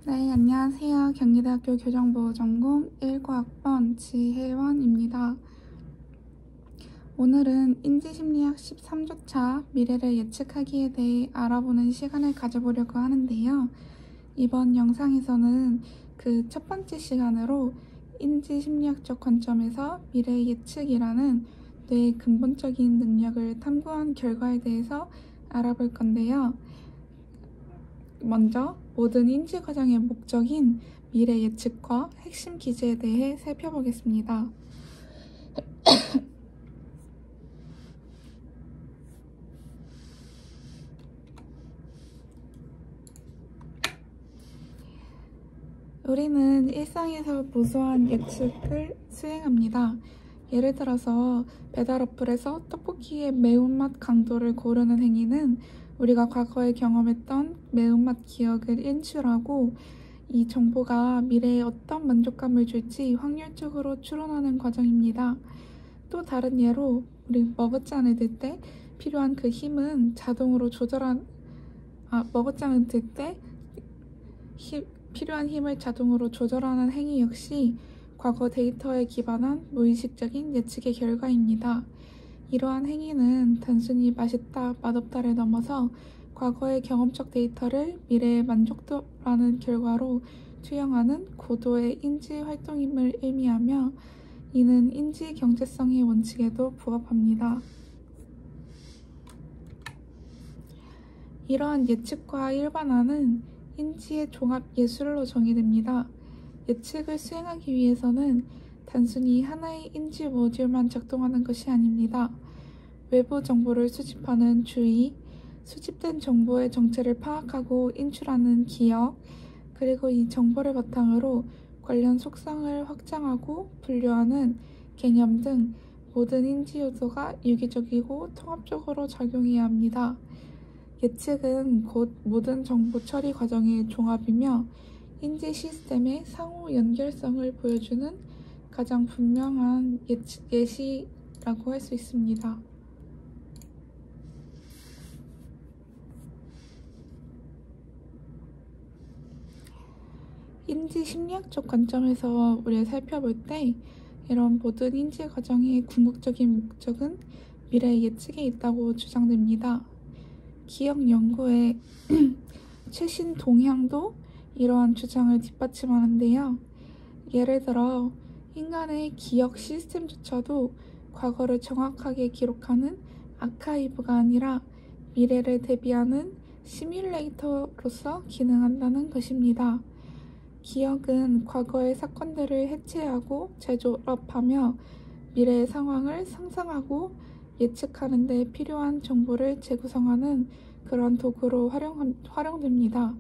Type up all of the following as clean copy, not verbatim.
네, 안녕하세요. 경기대학교 교정보호 전공 19학번 지혜원입니다. 오늘은 인지심리학 13조차 미래를 예측하기에 대해 알아보는 시간을 가져보려고 하는데요. 이번 영상에서는 그 첫 번째 시간으로 인지심리학적 관점에서 미래 예측이라는 뇌의 근본적인 능력을 탐구한 결과에 대해서 알아볼 건데요. 먼저 모든 인지 과정의 목적인 미래 예측과 핵심 기제에 대해 살펴보겠습니다. 우리는 일상에서 무수한 예측을 수행합니다. 예를 들어서 배달 어플에서 떡볶이의 매운맛 강도를 고르는 행위는 우리가 과거에 경험했던 매운맛 기억을 인출하고 이 정보가 미래에 어떤 만족감을 줄지 확률적으로 추론하는 과정입니다. 또 다른 예로 우리 머그잔을 들 때 필요한 그 힘은 자동으로 머그잔을 들 때 필요한 힘을 자동으로 조절하는 행위 역시 과거 데이터에 기반한 무의식적인 예측의 결과입니다. 이러한 행위는 단순히 맛있다, 맛없다를 넘어서 과거의 경험적 데이터를 미래의 만족도라는 결과로 투영하는 고도의 인지 활동임을 의미하며 이는 인지 경제성의 원칙에도 부합합니다. 이러한 예측과 일반화는 인지의 종합 예술로 정의됩니다. 예측을 수행하기 위해서는 단순히 하나의 인지 모듈만 작동하는 것이 아닙니다. 외부 정보를 수집하는 주의, 수집된 정보의 정체를 파악하고 인출하는 기억, 그리고 이 정보를 바탕으로 관련 속성을 확장하고 분류하는 개념 등 모든 인지 요소가 유기적이고 통합적으로 작용해야 합니다. 예측은 곧 모든 정보 처리 과정의 종합이며 인지 시스템의 상호 연결성을 보여주는 가장 분명한 예시라고 할 수 있습니다. 인지 심리학적 관점에서 우리가 살펴볼 때 이런 모든 인지 과정의 궁극적인 목적은 미래 예측에 있다고 주장됩니다. 기억 연구의 최신 동향도 이러한 주장을 뒷받침하는데요. 예를 들어 인간의 기억 시스템조차도 과거를 정확하게 기록하는 아카이브가 아니라 미래를 대비하는 시뮬레이터로서 기능한다는 것입니다. 기억은 과거의 사건들을 해체하고 재조합하며 미래의 상황을 상상하고 예측하는 데 필요한 정보를 재구성하는 그런 도구로 활용됩니다.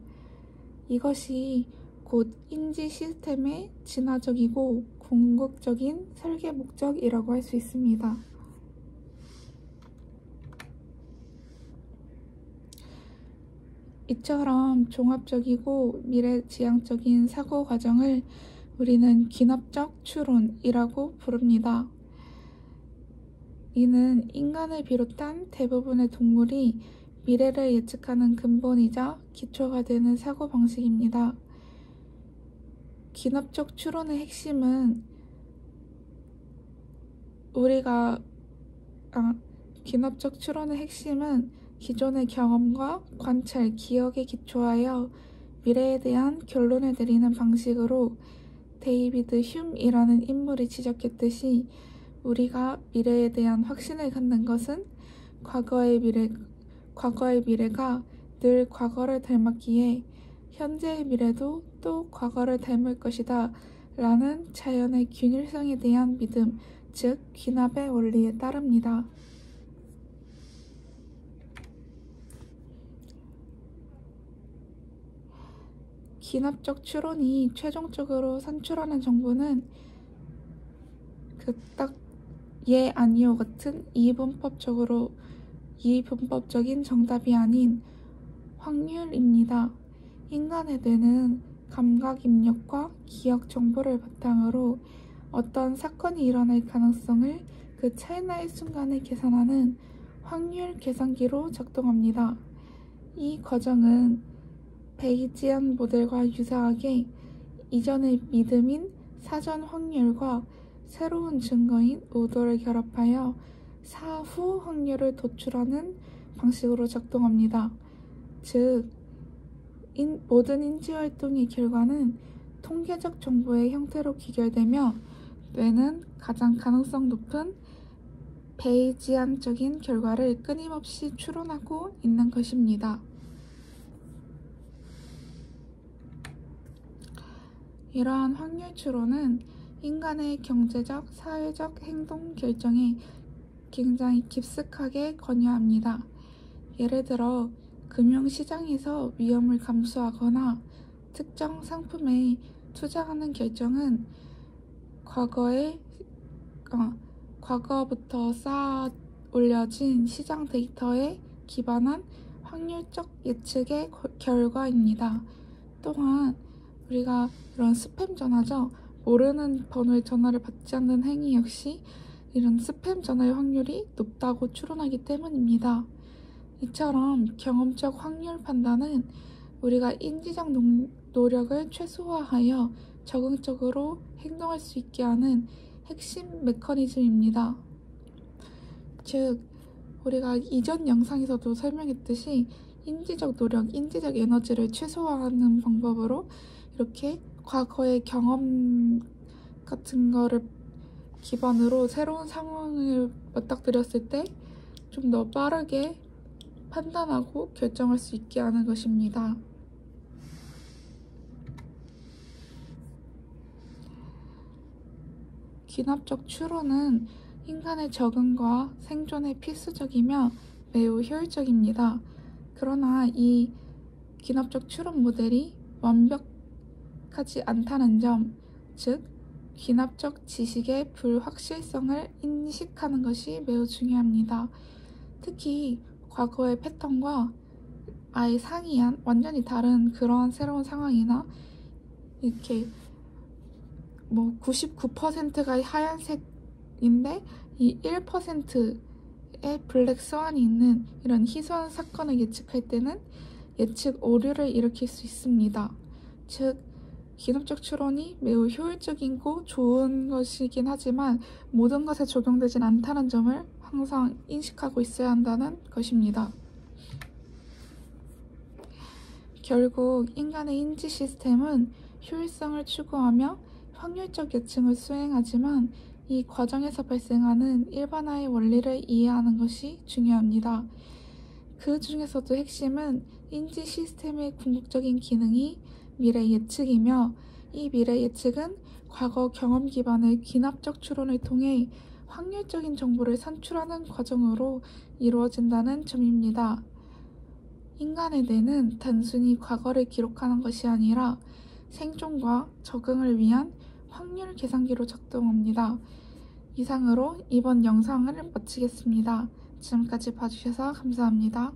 이것이 곧 인지 시스템의 진화적이고 궁극적인 설계 목적이라고 할 수 있습니다. 이처럼 종합적이고 미래지향적인 사고 과정을 우리는 귀납적 추론이라고 부릅니다. 이는 인간을 비롯한 대부분의 동물이 미래를 예측하는 근본이자 기초가 되는 사고방식입니다. 귀납적 추론의 핵심은 기존의 경험과 관찰, 기억에 기초하여 미래에 대한 결론을 내리는 방식으로 데이비드 휴이라는 인물이 지적했듯이 우리가 미래에 대한 확신을 갖는 것은 과거의 미래가 늘 과거를 닮았기에 현재의 미래도 또 과거를 닮을 것이다 라는 자연의 균일성에 대한 믿음, 즉 귀납의 원리에 따릅니다. 귀납적 추론이 최종적으로 산출하는 정보는 그 딱 예, 아니요 같은 이분법적인 정답이 아닌 확률입니다. 인간의 뇌는 감각 입력과 기억 정보를 바탕으로 어떤 사건이 일어날 가능성을 그 찰나의 순간에 계산하는 확률 계산기로 작동합니다. 이 과정은 베이지안 모델과 유사하게 이전의 믿음인 사전 확률과 새로운 증거인 의도를 결합하여 사후 확률을 도출하는 방식으로 작동합니다. 즉, 모든 인지활동의 결과는 통계적 정보의 형태로 귀결되며 뇌는 가장 가능성 높은 베이지안적인 결과를 끊임없이 추론하고 있는 것입니다. 이러한 확률 추론은 인간의 경제적, 사회적 행동 결정에 굉장히 깊숙하게 관여합니다. 예를 들어 금융시장에서 위험을 감수하거나 특정 상품에 투자하는 결정은 과거부터 쌓아 올려진 시장 데이터에 기반한 확률적 예측의 결과입니다. 또한 우리가 이런 스팸 전화죠. 모르는 번호의 전화를 받지 않는 행위 역시 이런 스팸 전화의 확률이 높다고 추론하기 때문입니다. 이처럼 경험적 확률 판단은 우리가 인지적 노력을 최소화하여 적응적으로 행동할 수 있게 하는 핵심 메커니즘입니다. 즉, 우리가 이전 영상에서도 설명했듯이 인지적 노력, 인지적 에너지를 최소화하는 방법으로 이렇게 과거의 경험 같은 거를 기반으로 새로운 상황을 맞닥뜨렸을 때 좀 더 빠르게 판단하고 결정할 수 있게 하는 것입니다. 귀납적 추론은 인간의 적응과 생존에 필수적이며 매우 효율적입니다. 그러나 이 귀납적 추론 모델이 완벽하지 않다는 점, 즉 귀납적 지식의 불확실성을 인식하는 것이 매우 중요합니다. 특히 과거의 패턴과 아예 상이한 완전히 다른 그러한 새로운 상황이나 이렇게 99%가 하얀색인데 이 1%의 블랙 스완이 있는 이런 희소한 사건을 예측할 때는 예측 오류를 일으킬 수 있습니다. 즉, 귀납적 추론이 매우 효율적이고 좋은 것이긴 하지만 모든 것에 적용되진 않다는 점을 항상 인식하고 있어야 한다는 것입니다. 결국 인간의 인지 시스템은 효율성을 추구하며 확률적 예측을 수행하지만 이 과정에서 발생하는 일반화의 원리를 이해하는 것이 중요합니다. 그 중에서도 핵심은 인지 시스템의 궁극적인 기능이 미래 예측이며 이 미래 예측은 과거 경험 기반의 귀납적 추론을 통해 확률적인 정보를 산출하는 과정으로 이루어진다는 점입니다. 인간의 뇌는 단순히 과거를 기록하는 것이 아니라 생존과 적응을 위한 확률 계산기로 작동합니다. 이상으로 이번 영상을 마치겠습니다. 지금까지 봐주셔서 감사합니다.